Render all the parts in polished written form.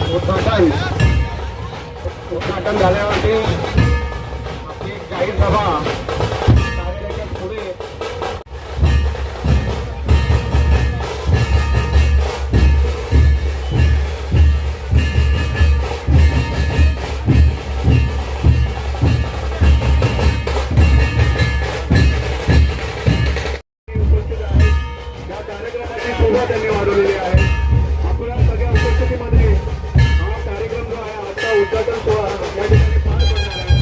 उद्घाटन झाल्यावरती आपली एक जाहीर सभा कार्यालयाच्या पुढे उपस्थित आहे. या कार्यक्रमाची शोभा त्यांनी वाढवलेली आहे. आपल्या सगळ्या उपस्थितीमध्ये हा कार्यक्रम जो आहे आजचा उद्घाटन सोहळा या ठिकाणी पार पडणार आहे.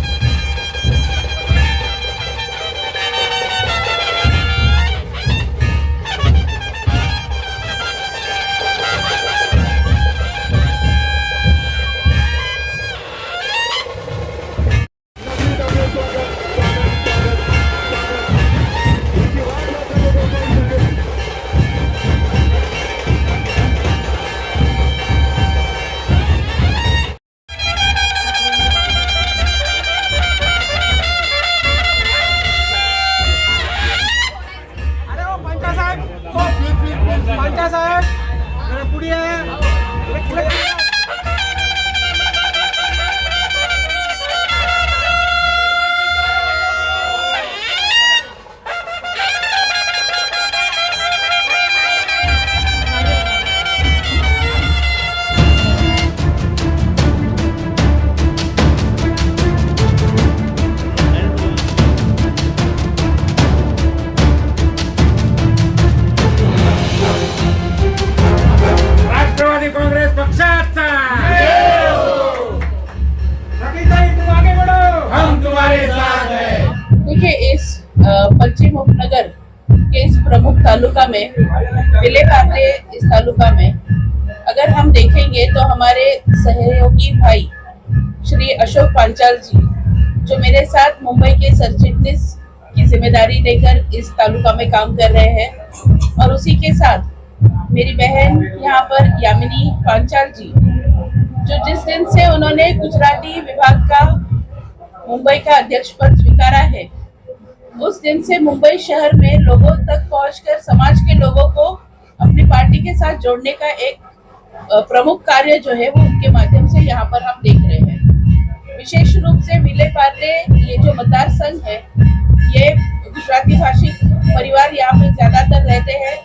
राष्ट्रवादी कांग्रेस पक्षाचा हम तुम्हारे साथ हैं। देखिए, इस पश्चिम उपनगर के इस प्रमुख तालुका में विलेपार्ले इस तालुका में अगर हम देखेंगे तो हमारे सहयोगी भाई श्री अशोक पांचाल जी जो मेरे साथ मुंबई के सरचिटनीस की जिम्मेदारी लेकर इस तालुका में काम कर रहे हैं और उसी के साथ मेरी बहन यहाँ पर यामिनी पांचाल जी जो जिस दिन से उन्होंने गुजराती विभाग का मुंबई का अध्यक्ष पद स्वीकारा है उस दिन से मुंबई शहर में लोगों तक पहुंचकर समाज के लोगों को अपनी पार्टी के साथ जोड़ने का एक प्रमुख कार्य जो है वो उनके माध्यम से यहाँ पर हम देख रहे हैं। विशेष रूप से विलेपार्ले ये जो मतदार संघ है ये गुजराती भाषिक परिवार यहाँ पे ज्यादातर रहते हैं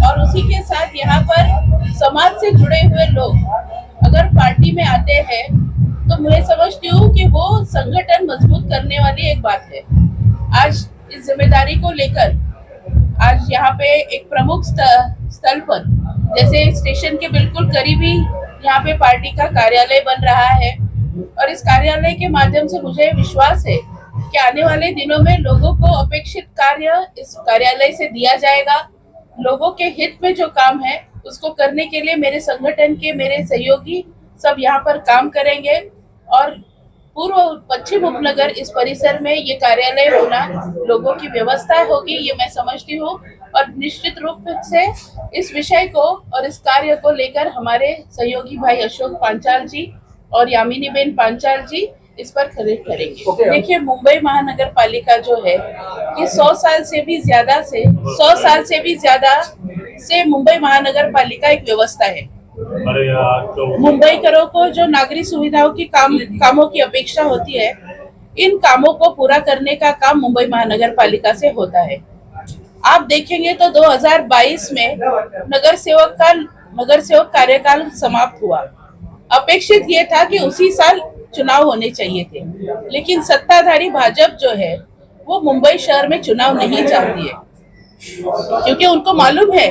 और उसी के साथ यहाँ पर समाज से जुड़े हुए लोग अगर पार्टी में आते हैं तो मैं समझती हूँ कि वो संगठन मजबूत करने वाली एक बात है। आज इस जिम्मेदारी को लेकर आज यहाँ पे एक प्रमुख स्थल पर जैसे स्टेशन के बिल्कुल करीब ही यहाँ पे पार्टी का कार्यालय बन रहा है और इस कार्यालय के माध्यम से मुझे विश्वास है कि आने वाले दिनों में लोगों को अपेक्षित कार्य इस कार्यालय से दिया जाएगा। लोगों के हित में जो काम है उसको करने के लिए मेरे संगठन के मेरे सहयोगी सब यहाँ पर काम करेंगे और पूर्व पश्चिम उपनगर इस परिसर में ये कार्यालय होना लोगों की व्यवस्था होगी ये मैं समझती हूँ और निश्चित रूप से इस विषय को और इस कार्य को लेकर हमारे सहयोगी भाई अशोक पांचाल जी और यामिनी बेन पांचाल जी इस पर खरीद करेंगे। देखिए, मुंबई महानगर पालिका जो है ये 100 साल से भी ज्यादा से मुंबई महानगर पालिका एक व्यवस्था है। मुंबई करों को जो नागरिक सुविधाओं की कामों की अपेक्षा होती है इन कामों को पूरा करने का काम मुंबई महानगर पालिका से होता है। आप देखेंगे तो 2022 में नगर सेवक कार्यकाल समाप्त हुआ। अपेक्षित ये था कि उसी साल चुनाव होने चाहिए थे लेकिन सत्ताधारी भाजपा जो है वो मुंबई शहर में चुनाव नहीं चाहती है क्योंकि उनको मालूम है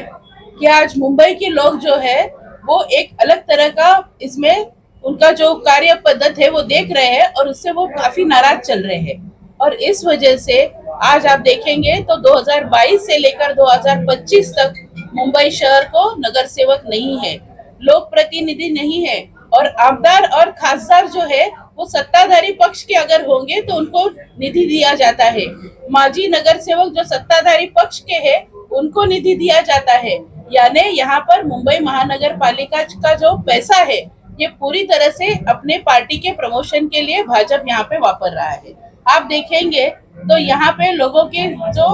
कि आज मुंबई के लोग जो है वो एक अलग तरह का इसमें उनका जो कार्य पद्धति है वो देख रहे हैं और उससे वो काफी नाराज चल रहे हैं और इस वजह से आज आप देखेंगे तो 2022 से लेकर 2025 तक मुंबई शहर को नगर सेवक नहीं है, लोक प्रतिनिधि नहीं है और आमदार और खासदार जो है वो सत्ताधारी पक्ष के अगर होंगे तो उनको निधि दिया जाता है। माजी नगर सेवक जो सत्ताधारी पक्ष के हैं उनको निधि दिया जाता है। यानी यहाँ पर मुंबई महानगर पालिका का जो पैसा है ये पूरी तरह से अपने पार्टी के प्रमोशन के लिए भाजपा यहाँ पे वापर रहा है। आप देखेंगे तो यहाँ पे लोगों के जो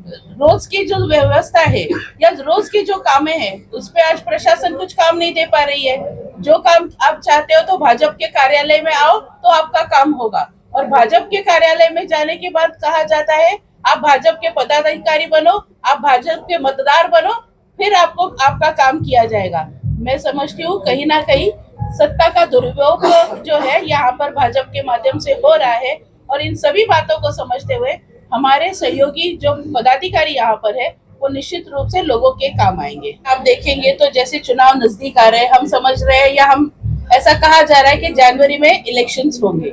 रोज की जो व्यवस्था है या रोज की जो कामें हैं उस पे आज प्रशासन कुछ काम नहीं दे पा रही है। जो काम आप चाहते हो तो भाजपा के कार्यालय में आओ तो आपका काम होगा, और भाजपा के कार्यालय में जाने के बाद कहा जाता है आप भाजपा के पदाधिकारी बनो, आप भाजपा के मतदार बनो, फिर आपको आपका काम किया जाएगा। मैं समझती हूँ कहीं ना कहीं सत्ता का दुरुपयोग जो है यहाँ पर भाजपा के माध्यम से हो रहा है, और इन सभी बातों को समझते हुए हमारे सहयोगी जो पदाधिकारी यहाँ पर है वो निश्चित रूप से लोगों के काम आएंगे। आप देखेंगे तो जैसे चुनाव नजदीक आ रहे हैं, हम समझ रहे हैं या हम ऐसा कहा जा रहा है कि जनवरी में इलेक्शंस होंगे।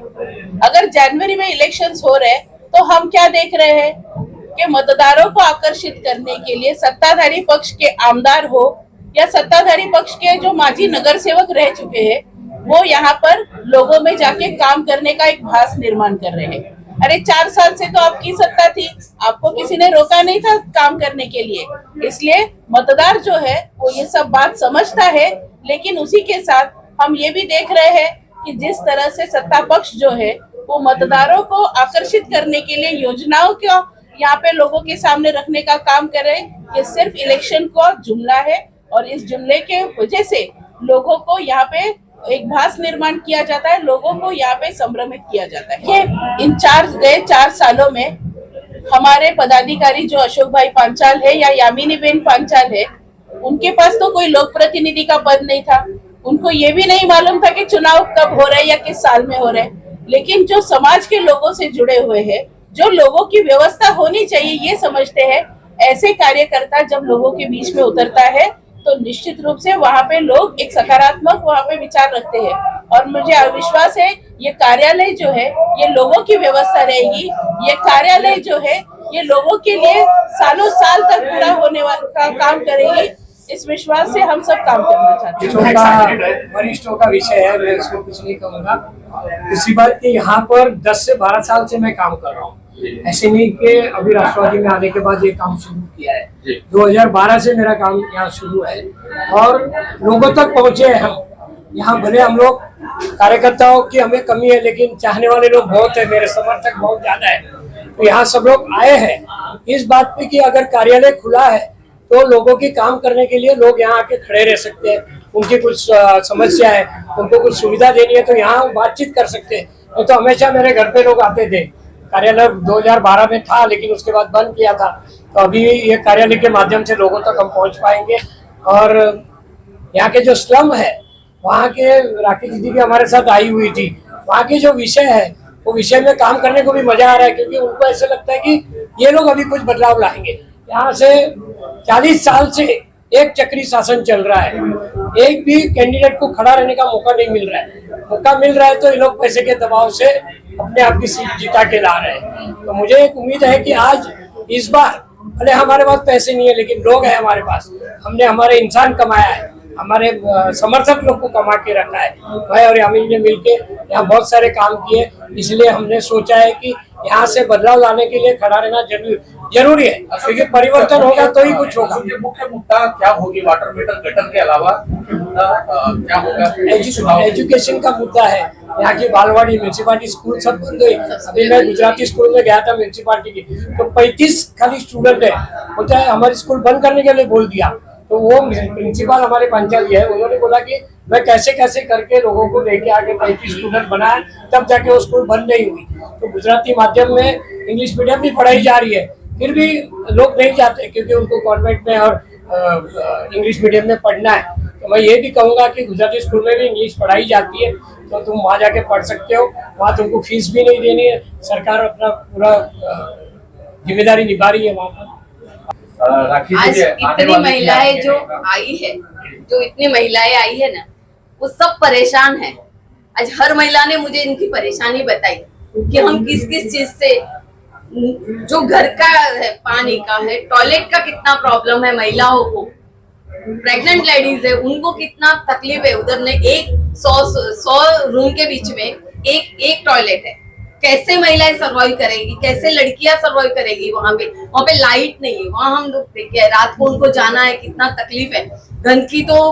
अगर जनवरी में इलेक्शंस हो रहे हैं तो हम क्या देख रहे हैं कि मतदारों को आकर्षित करने के लिए सत्ताधारी पक्ष के आमदार हो या सत्ताधारी पक्ष के जो माजी नगर सेवक रह चुके हैं वो यहाँ पर लोगों में जाके काम करने का एक भास निर्माण कर रहे हैं। अरे 4 साल से तो आपकी सत्ता थी, आपको किसी ने रोका नहीं था काम करने के लिए। इसलिए मतदार जो है वो ये सब बात समझता है, लेकिन उसी के साथ हम ये भी देख रहे हैं कि जिस तरह से सत्ता पक्ष जो है वो मतदारों को आकर्षित करने के लिए योजनाओं को यहाँ पे लोगों के सामने रखने का काम कर रहे हैं। ये सिर्फ इलेक्शन का जुमला है, और इस जुमले के वजह से लोगों को यहाँ पे एक भास निर्माण किया जाता है, लोगों को यहाँ पे संभ्रमित किया जाता है कि इन गए 4 सालों में हमारे पदाधिकारी जो अशोक भाई पांचाल है या यामिनी बेन पांचाल है, उनके पास तो कोई लोक प्रतिनिधि का पद नहीं था। उनको ये भी नहीं मालूम था कि चुनाव कब हो रहे हैं या किस साल में हो रहे हैं। लेकिन जो समाज के लोगों से जुड़े हुए हैं, जो लोगों की व्यवस्था होनी चाहिए ये समझते हैं, ऐसे कार्यकर्ता जब लोगों के बीच में उतरता है तो निश्चित रूप से वहाँ पे लोग एक सकारात्मक वहाँ पे विचार रखते हैं। और मुझे विश्वास है ये कार्यालय जो है ये लोगों की व्यवस्था रहेगी। ये कार्यालय जो है ये लोगों के लिए सालों साल तक पूरा होने का काम करेगी। इस विश्वास से हम सब काम करना चाहते हैं। वरिष्ठों का विषय है, मैं उसको कुछ नहीं कहूँगा। दूसरी बात कि यहाँ पर 10 से 12 साल से मैं काम कर रहा हूँ, ऐसे नहीं कि अभी राष्ट्रवादी में आने के बाद ये काम शुरू किया है। 2012 से मेरा काम यहाँ शुरू है और लोगों तक पहुँचे हैं हम। यहाँ भले हम लोग कार्यकर्ताओं की हमें कमी है, लेकिन चाहने वाले लोग बहुत है, मेरे समर्थक बहुत ज्यादा है। तो यहाँ सब लोग आए हैं इस बात पे कि अगर कार्यालय खुला है तो लोगों की काम करने के लिए लोग यहाँ आके खड़े रह सकते हैं। उनकी कुछ समस्या है, उनको कुछ सुविधा देनी है तो यहाँ बातचीत कर सकते हैं। तो हमेशा मेरे घर पे लोग आते थे। कार्यालय 2012 में था लेकिन उसके बाद बंद किया था, तो अभी ये कार्यालय के माध्यम से लोगों तक हम पहुँच पाएंगे। और यहाँ के जो स्लम है वहाँ के राकेश दीदी भी हमारे साथ आई हुई थी। वहाँ के जो विषय है वो विषय में काम करने को भी मजा आ रहा है, क्योंकि उनको ऐसा लगता है कि ये लोग अभी कुछ बदलाव लाएंगे। यहाँ से 40 साल से एक चक्री शासन चल रहा है, एक भी कैंडिडेट को खड़ा रहने का मौका नहीं मिल रहा है। मौका मिल रहा है तो ये लोग पैसे के दबाव से अपने आप की सीट जिता के ला रहे हैं। तो मुझे एक उम्मीद है कि आज इस बार भले हमारे पास पैसे नहीं है लेकिन लोग हैं हमारे पास। हमने हमारे इंसान कमाया है, हमारे समर्थक लोग को कमा के रखा है। भाई और यामिनी ने मिलके यहाँ बहुत सारे काम किए, इसलिए हमने सोचा है कि यहाँ से बदलाव लाने के लिए खड़ा रहना जरूरी है, क्योंकि परिवर्तन होगा तो ही कुछ होगा। मुख्य मुद्दा क्या होगी? वाटर मीटर गटर के अलावा मुख्य मुद्दा क्या होगा? एजुकेशन का मुद्दा है। यहाँ की बालवाड़ी, म्यूनसिपालिटी स्कूल सब बंद हुई। अभी मैं गुजराती स्कूल में गया था म्यूनसिपालिटी की, तो 35 खाली स्टूडेंट है। बोलता है हमारे स्कूल बंद करने के लिए बोल दिया। तो वो प्रिंसिपल हमारे पंचायत है, उन्होंने बोला कि मैं कैसे कैसे करके लोगों को लेके आके 35 स्टूडेंट बनाया, तब जाके वो स्कूल बंद नहीं हुई। तो गुजराती माध्यम में इंग्लिश मीडियम भी पढ़ाई जा रही है, फिर भी लोग नहीं जाते क्योंकि उनको कॉन्वेंट में और इंग्लिश मीडियम में पढ़ना है। तो मैं ये भी कहूँगा कि गुजराती स्कूल में भी इंग्लिश पढ़ाई जाती है, तो तुम वहाँ जाके पढ़ सकते हो। वहाँ तुमको फीस भी नहीं देनी है, सरकार अपना पूरा जिम्मेदारी निभा रही है वहाँ पर। आज इतनी महिलाएं जो आई है, जो इतनी महिलाएं आई है ना, वो सब परेशान है। आज हर महिला ने मुझे इनकी परेशानी बताई कि हम किस किस चीज से, जो घर का है, पानी का है, टॉयलेट का कितना प्रॉब्लम है महिलाओं को, प्रेग्नेंट लेडीज है उनको कितना तकलीफ है। उधर ने 100 रूम के बीच में एक टॉयलेट है। कैसे महिलाएं सर्वाइव करेगी, कैसे लड़कियां सर्वाइव करेगी? वहाँ पे लाइट नहीं है। वहाँ हम लोग देखे रात को उनको जाना है, कितना तकलीफ है। गंदगी तो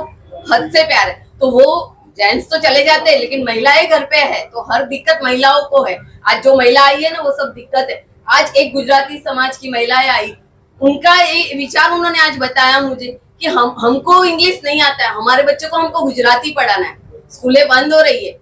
हद से प्यार है। तो वो जेंट्स तो चले जाते हैं लेकिन महिलाएं घर पे है, तो हर दिक्कत महिलाओं को है। आज जो महिला आई है ना वो सब दिक्कत है। आज एक गुजराती समाज की महिलाएं आई, उनका एक विचार उन्होंने आज बताया मुझे कि हमको इंग्लिश नहीं आता है, हमारे बच्चों को हमको गुजराती पढ़ाना है। स्कूलें बंद हो रही है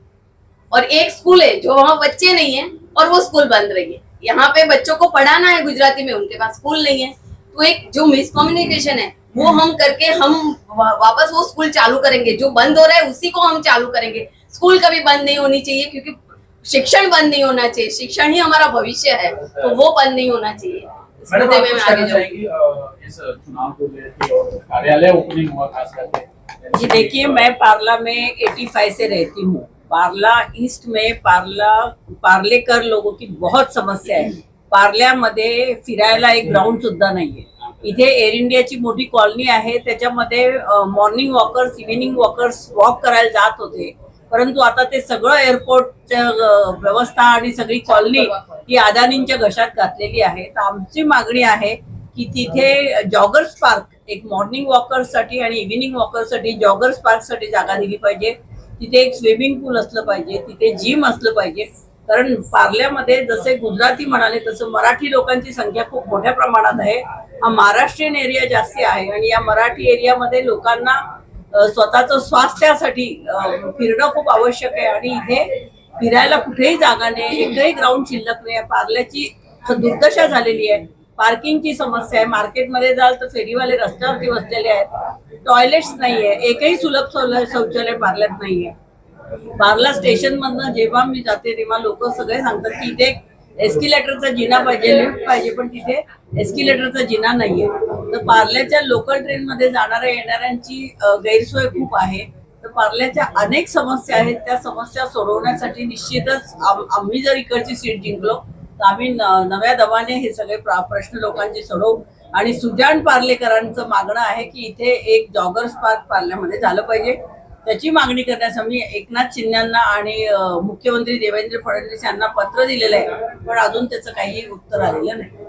और एक स्कूल है जो वहाँ बच्चे नहीं है और वो स्कूल बंद रही है। यहाँ पे बच्चों को पढ़ाना है गुजराती में, उनके पास स्कूल नहीं है। तो एक जो मिसकम्युनिकेशन है वो हम करके हम वापस वो स्कूल चालू करेंगे। जो बंद हो रहा है उसी को हम चालू करेंगे। स्कूल कभी बंद नहीं होनी चाहिए, क्योंकि शिक्षण बंद नहीं होना चाहिए। शिक्षण ही हमारा भविष्य है, तो वो बंद नहीं होना चाहिए। इस मुद्दे में मैं आगे जाऊंगी। इस चुनाव को लेकर और कार्यालय ओपनिंग हुआ खास करके। जी देखिए, मैं पार्ला में 85 से रहती हूँ। पार्ला ईस्ट में पार्लेकर लोगों की बहुत समस्या आहे। पार्ल्यामध्ये फिरायला एक ग्राउंड सुद्धा नाहीये। इथे एअर इंडियाची मोठी कॉलनी आहे, त्याच्यामध्ये morning walkers, evening walkers walk करायला जात होते, परंतु आता ते सगळं एअरपोर्टच्या व्यवस्था आणि सगळी कॉलनी ही अदानींच्या घशात घातलेली आहे। तर आमची मागणी आहे की तिथे जॉगर्स पार्क, एक मॉर्निंग वॉकर्ससाठी आणि इव्हिनिंग वॉकर्ससाठी जॉगर्स पार्कसाठी जागा दिली पाहिजे। तिथे एक स्विमिंग पूल असलं पाहिजे, तिथे जिम असलं पाहिजे। कारण पार्ल्यामध्ये जसे गुजराती म्हणाले तसं मराठी लोकांची संख्या खूप मोठ्या प्रमाणात आहे। हा महाराष्ट्रीयन एरिया जास्ती आहे आणि या मराठी एरियामध्ये लोकांना स्वतःचं स्वास्थ्यासाठी फिरणं खूप आवश्यक आहे आणि इथे फिरायला कुठेही जागा नाही, एकही ग्राउंड शिल्लक नाही। पार्ल्याची दुर्दशा झालेली आहे, पार्किंगची समस्या आहे। मार्केटमध्ये जाल तर फेरीवाले रस्त्यावरती बसलेले आहेत, टॉयलेट्स नाहीये, एकही सुलभ शौचालय पार्ल्यात नाहीये। पार्ला स्टेशन मधनं जेव्हा मी जाते तेव्हा लोक सगळे सांगतात की इथे एस्किलेटरचा जिना पाहिजे, लिफ्ट पाहिजे, पण तिथे एस्किलेटरचा जिना नाहीये। तर पार्ल्याच्या लोकल ट्रेन मध्ये जाणाऱ्या येणाऱ्यांची गैरसोय खूप आहे। तर पार्ल्याच्या अनेक समस्या आहेत, त्या समस्या सोडवण्यासाठी निश्चितच आम्ही जर इकडची सीट जिंकलो तर आम्ही नव्या दमाने हे सगळे प्रश्न लोकांचे सोडवू। आणि सुजाण पार्लेकरांचं मागणं आहे की इथे एक जॉगर्स पार्क पार्ल्यामध्ये झालं पाहिजे। त्याची मागणी करण्यासाठी मी एकनाथ शिंदेंना आणि मुख्यमंत्री देवेंद्र फडणवीस यांना पत्र दिलेलं आहे, पण अजून त्याचं काही उत्तर आलेलं नाही।